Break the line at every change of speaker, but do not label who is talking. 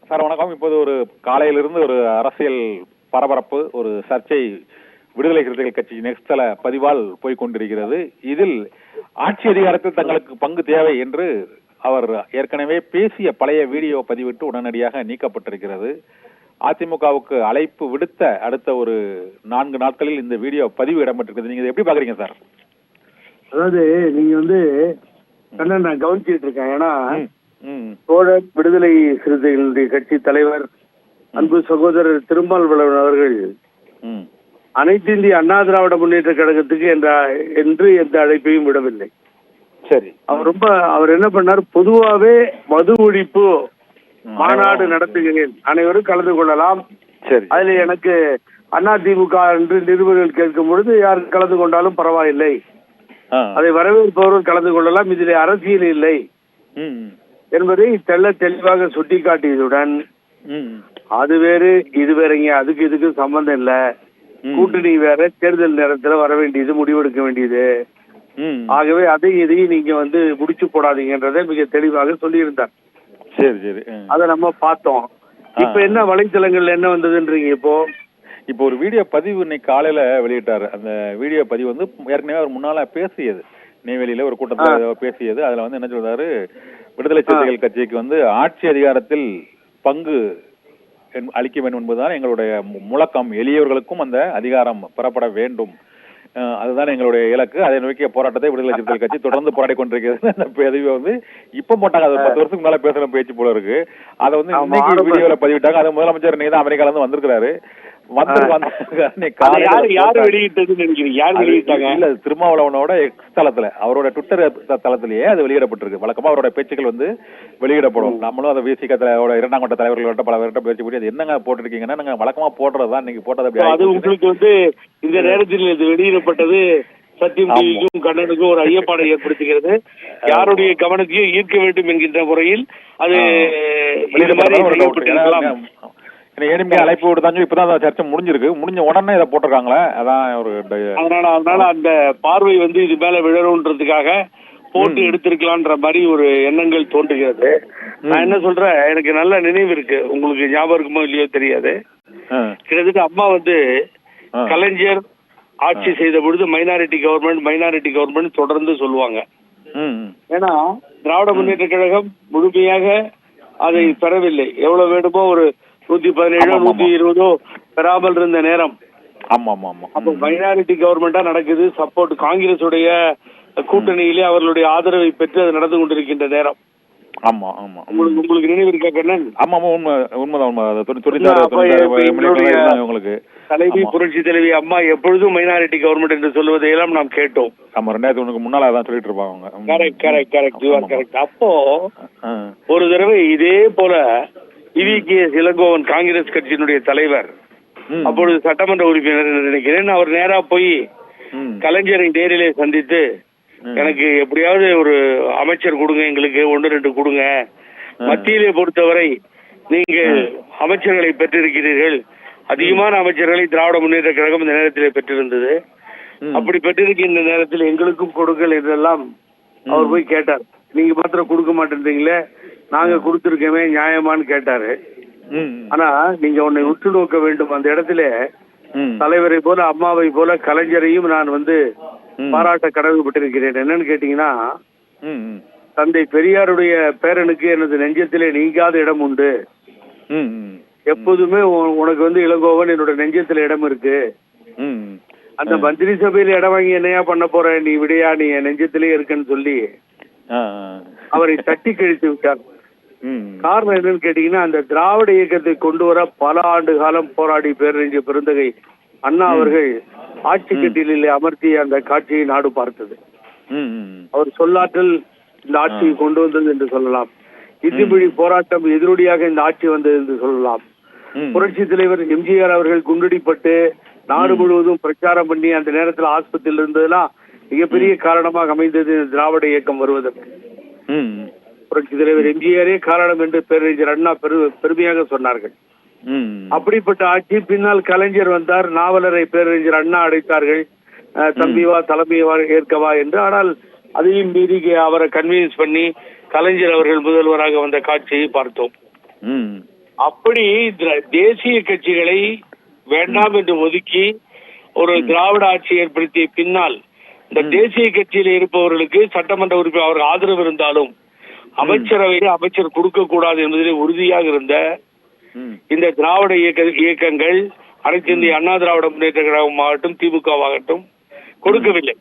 Sir வணக்கம். இப்போது ஒரு காலையிலிருந்து ஒரு அரசியல் பரபரப்பு, ஒரு சர்ச்சை விடுதலை சிறுத்தைகள் கட்சி நெக்ஸ்ட் பதிவால் போய்கொண்டிருக்கிறது. இதில் ஆட்சி அதிகாரத்தில் தங்களுக்கு பங்கு தேவை என்று அவர் ஏற்கனவே பேசிய பழைய வீடியோ பதிவிட்டு உடனடியாக நீக்கப்பட்டிருக்கிறது. அதிமுகவுக்கு அழைப்பு விடுத்த அடுத்த ஒரு 4 நாட்களில் இந்த வீடியோ பதிவு இடம்பெற்றிருக்கிறது. நீங்க எப்படி பாக்குறீங்க சார்?
அதாவது நீங்க நான் கவனிச்சுட்டு இருக்கேன். ஏன்னா தோழர் விடுதலை சிறுத்தைகளுடைய கட்சி தலைவர் அன்பு சகோதரர் திருமாவளவன் அவர்கள் அனைத்து இந்திய அண்ணா திராவிட முன்னேற்ற கழகத்துக்கு என்று எந்த அழைப்பையும் விடவில்லை.
சரி,
அவர் என்ன பண்ணார், பொதுவாவே மது ஒழிப்பு மாநாடு நடத்துகிறேன், அனைவரும் கலந்து கொள்ளலாம்.
சரி,
அதுல எனக்கு அதிமுக என்று நிருபர்கள் கேட்கும் பொழுது யார் கலந்து கொண்டாலும் பரவாயில்லை, அதை வரவேற்பவர்கள் கலந்து கொள்ளலாம், இதில் அரசியல் இல்லை என்பதை தெளிவாக சுட்டிக்காட்டியதுடன் அது வேறு இது வேறங்க, அதுக்கு இதுக்கு சம்பந்தம் இல்ல, கூட்டணி வேற, தேர்தல் நேரத்துல வர வேண்டியது, முடிவெடுக்க வேண்டியது, ஆகவே அதை இதையும் நீங்க முடிச்சு போடாதீங்கன்றதை மிக தெளிவாக சொல்லியிருந்தார்.
சரி சரி,
அதை நம்ம பார்த்தோம். இப்ப என்ன வலைத்தளங்கள்ல என்ன வந்ததுன்றீங்க?
இப்போ ஒரு வீடியோ பதிவு இன்னைக்கு காலையில வெளியிட்டாரு. அந்த வீடியோ பதிவு ஏற்கனவே அவர் முன்னால பேசியது, நெய்வேலியில ஒரு கூட்டத்துல பேசியது. அதுல என்ன சொல்றாரு, விடுதலை சிறுத்தைகள் கட்சிக்கு ஆட்சி அதிகாரத்தில் பங்கு அளிக்க வேண்டும் என்பதுதான் எங்களுடைய முழக்கம், எளியவர்களுக்கும் அந்த அதிகாரம் பெறப்பட வேண்டும், அதுதான் எங்களுடைய இலக்கு, அதை நோக்கிய போராட்டத்தை விடுதலை சிறுத்தைகள் கட்சி தொடர்ந்து போராடி கொண்டிருக்கிறது. அந்த பதிவை இப்ப போட்டாங்க, அது 10 வருஷத்துக்கு மேல பேசுற பேச்சு போல இருக்கு. அதை இன்னைக்கு வீடியோல பதிவிட்டாங்க. அது முதலமைச்சர் நீதான் அமெரிக்கால இருந்து வந்திருக்கிறாரு. திருமாவளவனோட எக்ஸ் தளத்துல, அவரோட ட்விட்டர் தளத்திலேயே அது வெளியிடப்பட்டிருக்கு. வழக்கமா அவரோட பேச்சுக்கள் வெளியிடப்படும். நம்மளும் அதை விசிகத்தோட 2ஆம் கட்ட தலைவர்களோட பல பேர்கிட்ட பேச்சு போட்டு அது என்னங்க போட்டிருக்கீங்கன்னா, நாங்க வழக்கமா போடுறதுதான் இன்னைக்கு போட்டது.
அது உங்களுக்கு இந்த நேரத்தில் இது வெளியிடப்பட்டது சத்தியம் டிவிக்கும் கண்ணனுக்கும் ஒரு ஐயப்பாடை ஏற்படுத்துகிறது. யாருடைய கவனத்தையும் ஈர்க்க வேண்டும் என்கின்ற முறையில் அது
அழைப்பு விடுத்தாங்க. இப்பதான் சர்ச்சை முடிஞ்சிருக்கு. முடிஞ்ச உடனே இதை போட்டிருக்காங்களே, அதான் ஒரு
அதனால அந்த பார்வை இது மேல விழணுன்றதுக்காக போட்டு எடுத்திருக்கலான்ற மாதிரி ஒரு எண்ணங்கள் தோன்றுகிறது. நான் என்ன சொல்றேன், எனக்கு நல்ல நினைவு இருக்கு, உங்களுக்கு ஞாபகம் இருக்குமோ இல்லையோ தெரியாது. கிட்டத்தட்ட அம்மா கலைஞர் ஆட்சி செய்த பொழுது மைனாரிட்டி கவர்மெண்ட் தொடர்ந்து சொல்லுவாங்க. ஏன்னா திராவிட முன்னேற்ற கழகம் முழுமையாக அதை பெறவில்லை. எவ்வளவு வேண்டுமோ ஒரு 117 120 பெறாமல் இருந்த நேரம். அப்ப மைனாரிட்டி கவர்மெண்டா நடக்குது, சப்போர்ட் காங்கிரஸ் உடைய கூட்டணியிலே அவர்களுடைய ஆதரவை பெற்று அது நடந்து கொண்டிருக்கின்ற நேரம். உங்களுக்கு நினைவு இருக்கா கண்ணன்? தலைவி புரட்சி தலைவி அம்மா எப்பொழுதும் மைனாரிட்டி கவர்மெண்ட் என்று சொல்வதையெல்லாம் நாம் கேட்டோம்.
2001 முன்னால அதான் சொல்லிட்டு இருப்பாங்க.
கரெக்ட். அப்போ ஒரு தடவை இதே போல EVKS இளங்கோவன் காங்கிரஸ் கட்சியினுடைய தலைவர், அப்பொழுது சட்டமன்ற உறுப்பினர் நினைக்கிறேன், அவர் நேரா போய் கலைஞரை நேரிலே சந்தித்து, எனக்கு எப்படியாவது ஒரு அமைச்சர் கொடுங்க, எங்களுக்கு 1-2 கொடுங்க, மத்தியிலே பொறுத்தவரை நீங்க அமைச்சர்களை பெற்றிருக்கிறீர்கள், அதிகமான அமைச்சர்களை திராவிட முன்னேற்ற கழகம் இந்த நேரத்திலே பெற்றிருந்தது, அப்படி பெற்றிருக்கின்ற நேரத்தில் எங்களுக்கும் கொடுங்கள் என்றெல்லாம் அவர் போய் கேட்டார். நீங்க மாத்திரம் கொடுக்க மாட்டேன்றீங்களே, நாங்க கொடுத்திருக்கவே நியாயமான்னு கேட்டாரு. ஆனா நீங்க உன்னை உற்று நோக்க வேண்டும், அந்த இடத்துல தலைவரை போல அம்மாவை போல கலைஞரையும் நான் பாராட்ட கடமைப்பட்டிருக்கிறேன். என்னன்னு கேட்டீங்கன்னா, தந்தை பெரியாருடைய பேரனுக்கு எனது நெஞ்சத்திலே நீங்காத இடம் உண்டு, எப்போதுமே உனக்கு இளங்கோவன் என்னோட நெஞ்சத்துல இடம் இருக்கு, அந்த மந்திரி சபையில இடம் வாங்கி என்னையா பண்ண போற, நீ விடையா, நீ என் நெஞ்சத்திலே இருக்குன்னு சொல்லி அவரை தட்டி கழித்து விட்டார். காரணம் என்னன்னு கேட்டீங்கன்னா, அந்த திராவிட இயக்கத்தை கொண்டு வர பல ஆண்டு காலம் போராடி பேரறிஞ பெருந்தகை அண்ணா அவர்கள் ஆட்சி கட்டிலே அமர்த்தி அந்த காட்சியை நாடு பார்த்தது. அவர் சொல்லாற்றல் இந்த ஆட்சியை கொண்டு வந்தது என்று சொல்லலாம். இந்திமொழி போராட்டம் எதிரொலியாக இந்த ஆட்சி வந்தது என்று சொல்லலாம். புரட்சி தலைவர் எம்ஜிஆர் அவர்கள் குண்டடிப்பட்டு நாடு முழுவதும் பிரச்சாரம் பண்ணி அந்த நேரத்தில் ஆஸ்பத்திரியில் இருந்ததுலாம் மிகப்பெரிய காரணமாக அமைந்தது திராவிட இயக்கம் வருவதற்கு. புரட்சி தலைவர் எம்ஜிஆரே காரணம் என்று பேரறிஞர் அண்ணா பெருமையாக சொன்னார்கள். அப்படிப்பட்ட ஆட்சி பின்னால் கலைஞர் வந்தார், நாவலரை பேரறிஞர் அண்ணா அழைத்தார்கள், தம்பிவா தலைமையவா ஏற்கவா என்று. ஆனால் அதையும் மீறி அவரை கன்வின்ஸ் பண்ணி கலைஞர் அவர்கள் முதல்வராக வந்த காட்சியை பார்த்தோம். அப்படி தேசிய கட்சிகளை வேண்டாம் என்று ஒதுக்கி ஒரு திராவிட ஆட்சி ஏற்படுத்திய பின்னால் இந்த தேசிய கட்சியில் இருப்பவர்களுக்கு சட்டமன்ற உறுப்பினர் அவர்கள் ஆதரவு இருந்தாலும் அமைச்சரவையில் அமைச்சர் கொடுக்க கூடாது என்பதிலே உறுதியாக இருந்த இந்த திராவிட இயக்கங்கள் அனைத்து இந்திய அண்ணா திராவிட முன்னேற்ற கழகமாகட்டும் திமுகவாகட்டும் கொடுக்கவில்லை.